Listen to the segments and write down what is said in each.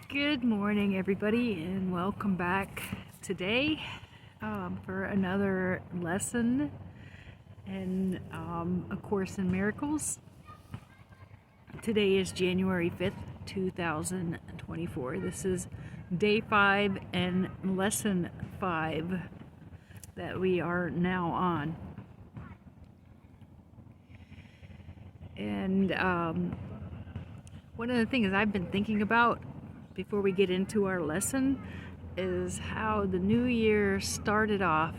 Good morning, everybody, and welcome back today for another lesson in A Course in Miracles. Today is January 5th, 2024. This is day 5 and lesson 5 that we are now on. And one of the things I've been thinking about before we get into our lesson is how the new year started off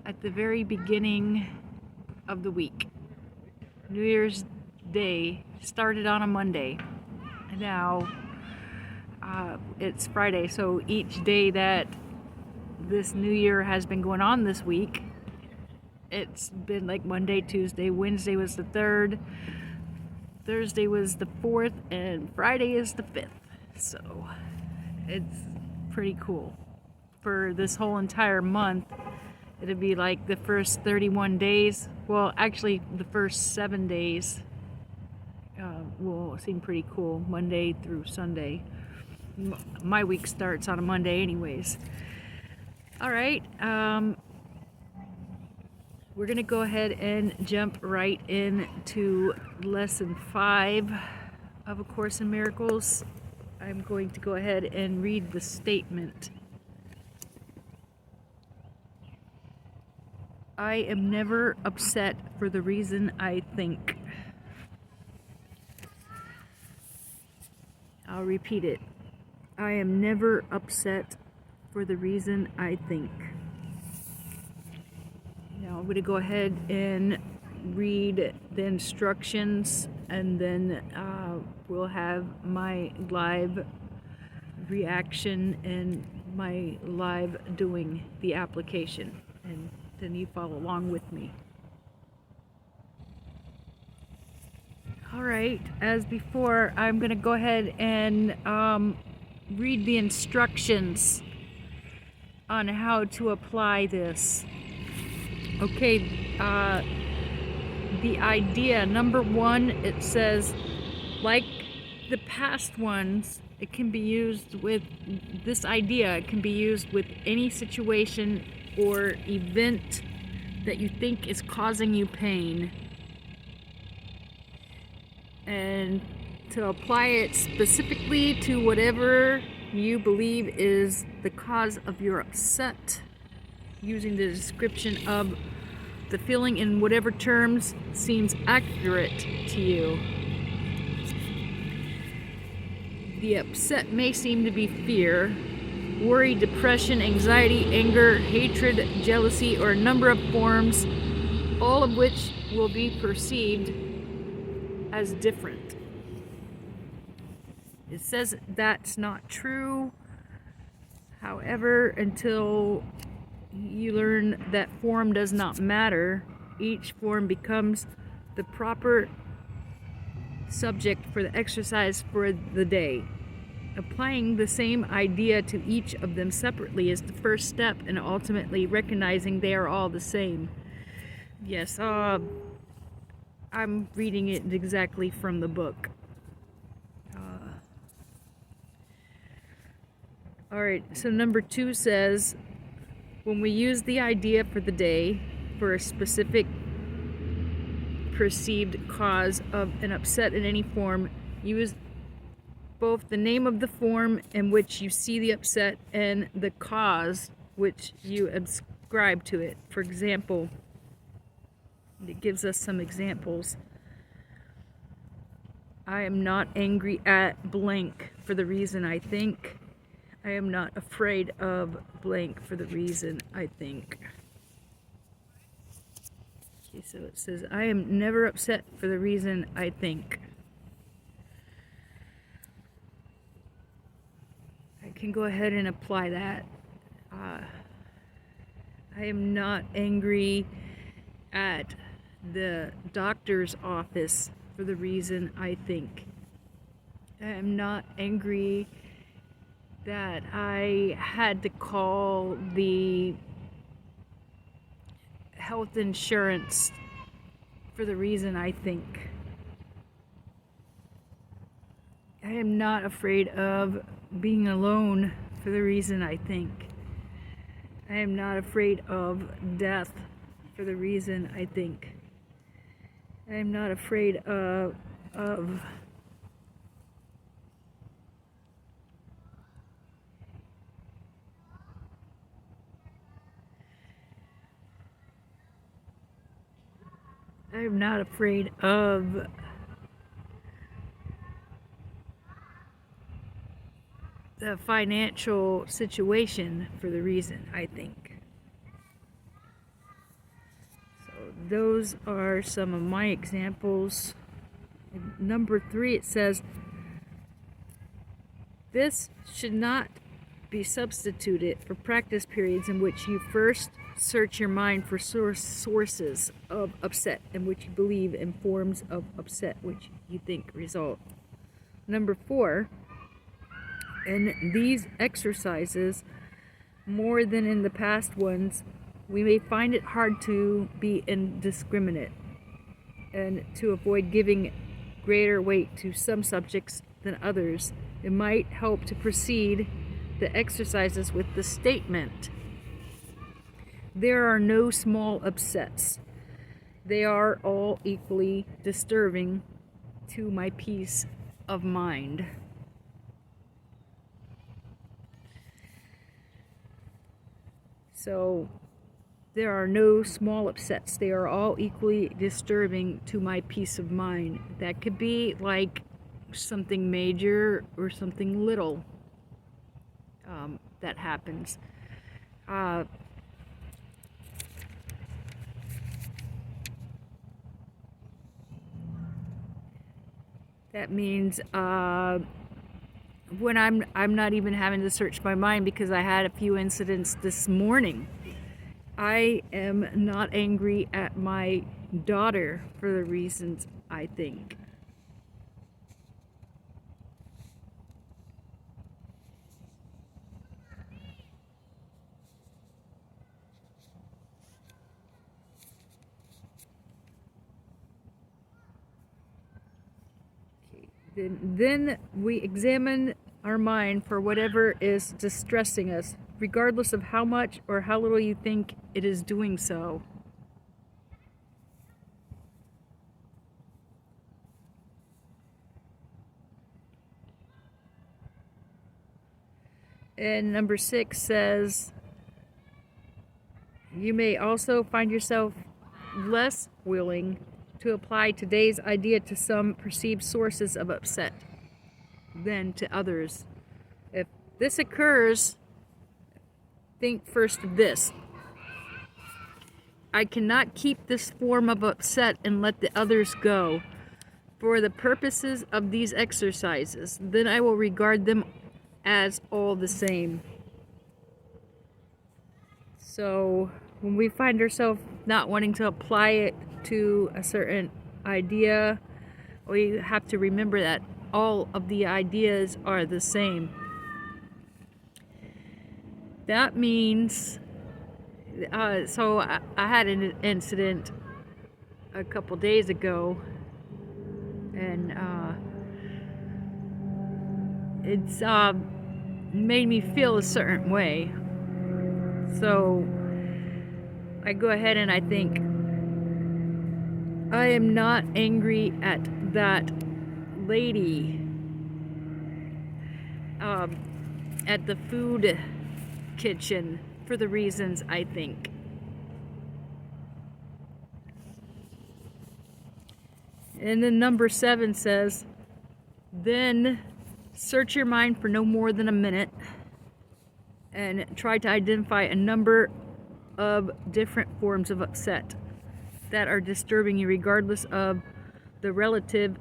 at the very beginning of the week. New Year's Day started on a Monday. Now it's Friday, so each day that this new year has been going on this week, it's been like Monday, Tuesday, Wednesday was the 3rd, Thursday was the 4th, and Friday is the 5th. So it's pretty cool. For this whole entire month, it'll be like the first 31 days. Well, actually, the first 7 days will seem pretty cool, Monday through Sunday. My week starts on a Monday anyways. All right, we're going to go ahead and jump right into lesson 5 of A Course in Miracles. I'm going to go ahead and read the statement. I am never upset for the reason I think. I'll repeat it. I am never upset for the reason I think. Now I'm going to go ahead and read the instructions, and then we'll have my live reaction and my live doing the application, and then you follow along with me. Alright, as before, I'm going to go ahead and read the instructions on how to apply this. Okay, the idea, number 1, it says, like the past ones, it can be used with this idea, it can be used with any situation or event that you think is causing you pain. And to apply it specifically to whatever you believe is the cause of your upset, using the description of the feeling in whatever terms seems accurate to you. The upset may seem to be fear, worry, depression, anxiety, anger, hatred, jealousy, or a number of forms, all of which will be perceived as different. It says that's not true. However, until you learn that form does not matter, each form becomes the proper subject for the exercise for the day. Applying the same idea to each of them separately is the first step in ultimately recognizing they are all the same. Yes, I'm reading it exactly from the book. Alright, so number 2 says, when we use the idea for the day for a specific perceived cause of an upset in any form, use both the name of the form in which you see the upset and the cause which you ascribe to it. For example, it gives us some examples. I am not angry at blank for the reason I think. I am not afraid of blank for the reason I think. Okay, so it says, I am never upset for the reason I think. I can go ahead and apply that. I am not angry at the doctor's office for the reason I think. I am not angry that I had to call the health insurance for the reason I think. I am not afraid of being alone for the reason I think. I am not afraid of death for the reason I think. I am not afraid of I am not afraid of the financial situation for the reason I think. So those are some of my examples. In number 3, it says, this should not be substituted for practice periods in which you first search your mind for sources of upset and which you believe in forms of upset which you think result. Number 4, in these exercises, more than in the past ones, we may find it hard to be indiscriminate and to avoid giving greater weight to some subjects than others. It might help to proceed the exercises with the statement, there are no small upsets. They are all equally disturbing to my peace of mind. So, there are no small upsets. They are all equally disturbing to my peace of mind. That could be like something major or something little that happens. That means when I'm not even having to search my mind because I had a few incidents this morning. I am not angry at my daughter for the reasons I think. Then we examine our mind for whatever is distressing us, regardless of how much or how little you think it is doing so. And number 6 says, you may also find yourself less willing to apply today's idea to some perceived sources of upset than to others. If this occurs, think first of this. I cannot keep this form of upset and let the others go. For the purposes of these exercises, then I will regard them as all the same. So when we find ourselves not wanting to apply it to a certain idea, we have to remember that all of the ideas are the same. That means, so I had an incident a couple days ago, and it's made me feel a certain way. So I go ahead and I think, I am not angry at that lady at the food kitchen for the reasons I think. And then number 7 says, then search your mind for no more than a minute and try to identify a number of different forms of upset that are disturbing you, regardless of the relative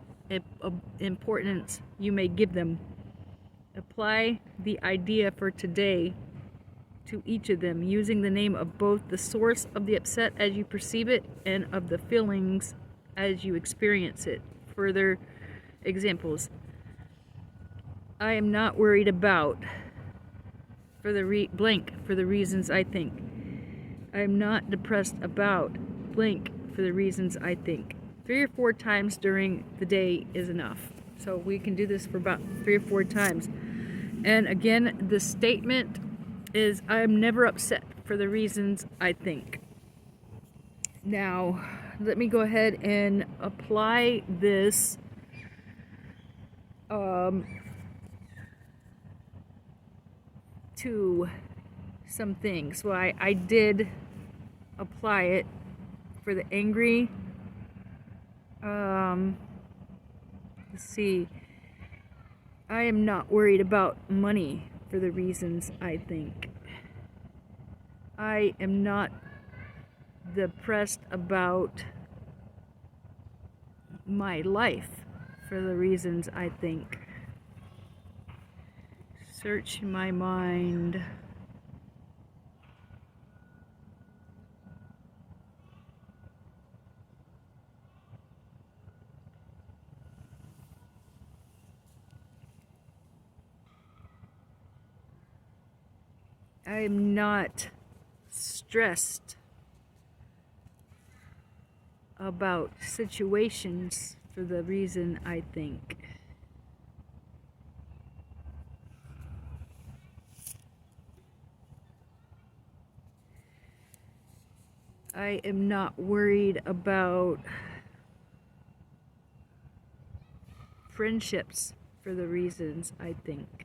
importance you may give them. Apply the idea for today to each of them, using the name of both the source of the upset as you perceive it and of the feelings as you experience it. Further examples. I am not worried about for the blank for the reasons I think. I am not depressed about blank for the reasons I think. 3 or 4 times during the day is enough. So we can do this for about 3 or 4 times. And again, the statement is, I am never upset for the reasons I think. Now, let me go ahead and apply this to some things. So I did apply it for the angry. Let's see. I am not worried about money for the reasons I think. I am not depressed about my life for the reasons I think. Search my mind. I am not stressed about situations for the reason I think. I am not worried about friendships for the reasons I think.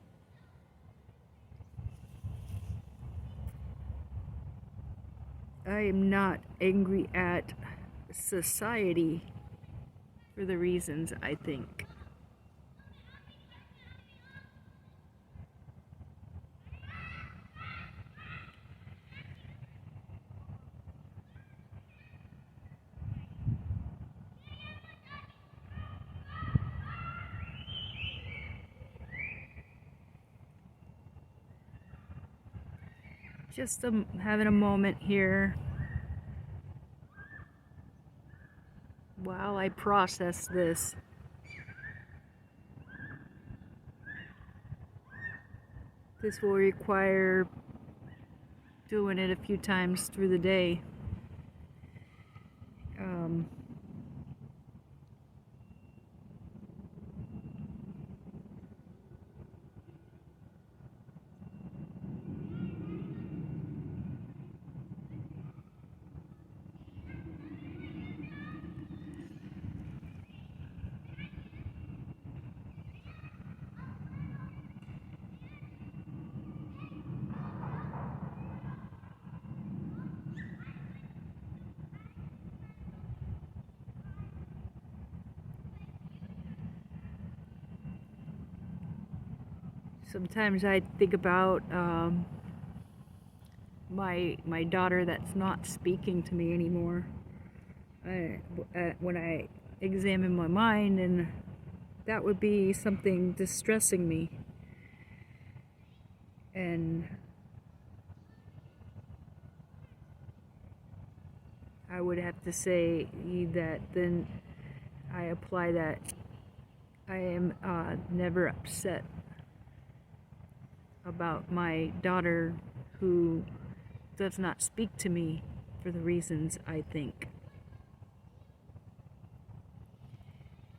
I am not angry at society for the reasons I think. Just having a moment here while I process this. This will require doing it a few times through the day. Sometimes I think about my daughter that's not speaking to me anymore. When I examine my mind, and that would be something distressing me. And I would have to say that then I apply that I am never upset about my daughter who does not speak to me for the reasons I think.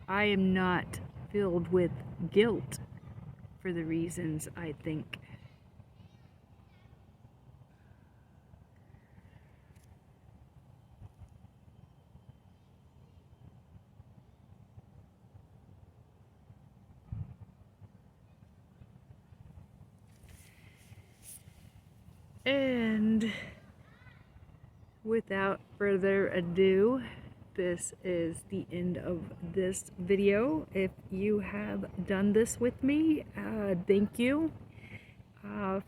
I am not filled with guilt for the reasons I think. And without further ado, this is the end of this video. If you have done this with me, thank you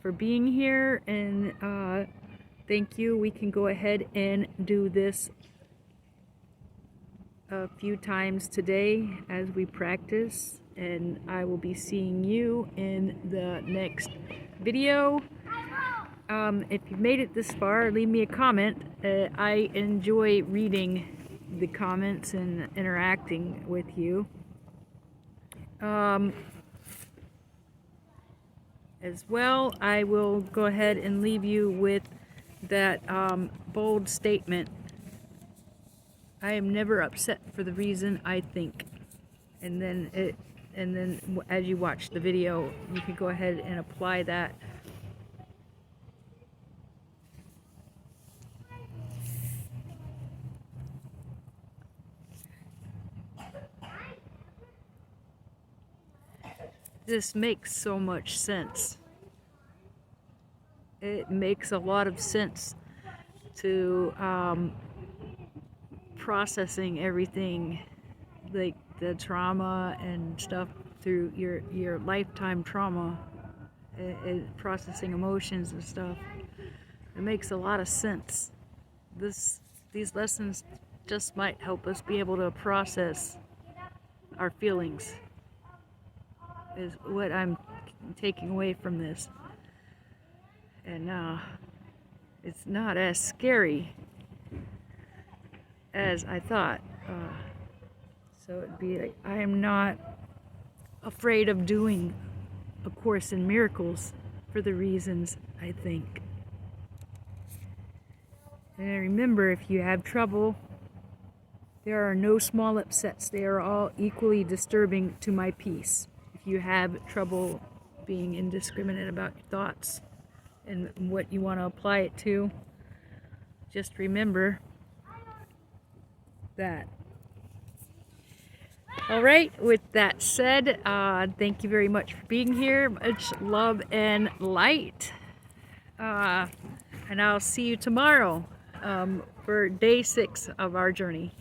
for being here, and thank you. We can go ahead and do this a few times today as we practice, and I will be seeing you in the next video. If you've made it this far, leave me a comment. I enjoy reading the comments and interacting with you. As well, I will go ahead and leave you with that bold statement. I am never upset for the reason I think. And then it and then as you watch the video, you can go ahead and apply that. This makes so much sense. It makes a lot of sense to processing everything, like the trauma and stuff through your lifetime trauma, and processing emotions and stuff. It makes a lot of sense. These lessons just might help us be able to process our feelings, is what I'm taking away from this. And it's not as scary as I thought. So it'd be like, I am not afraid of doing A Course in Miracles for the reasons I think. And remember, if you have trouble, there are no small upsets. They are all equally disturbing to my peace. If you have trouble being indiscriminate about your thoughts and what you want to apply it to, just remember that. All right, with that said, thank you very much for being here. Much love and light. And I'll see you tomorrow for day 6 of our journey.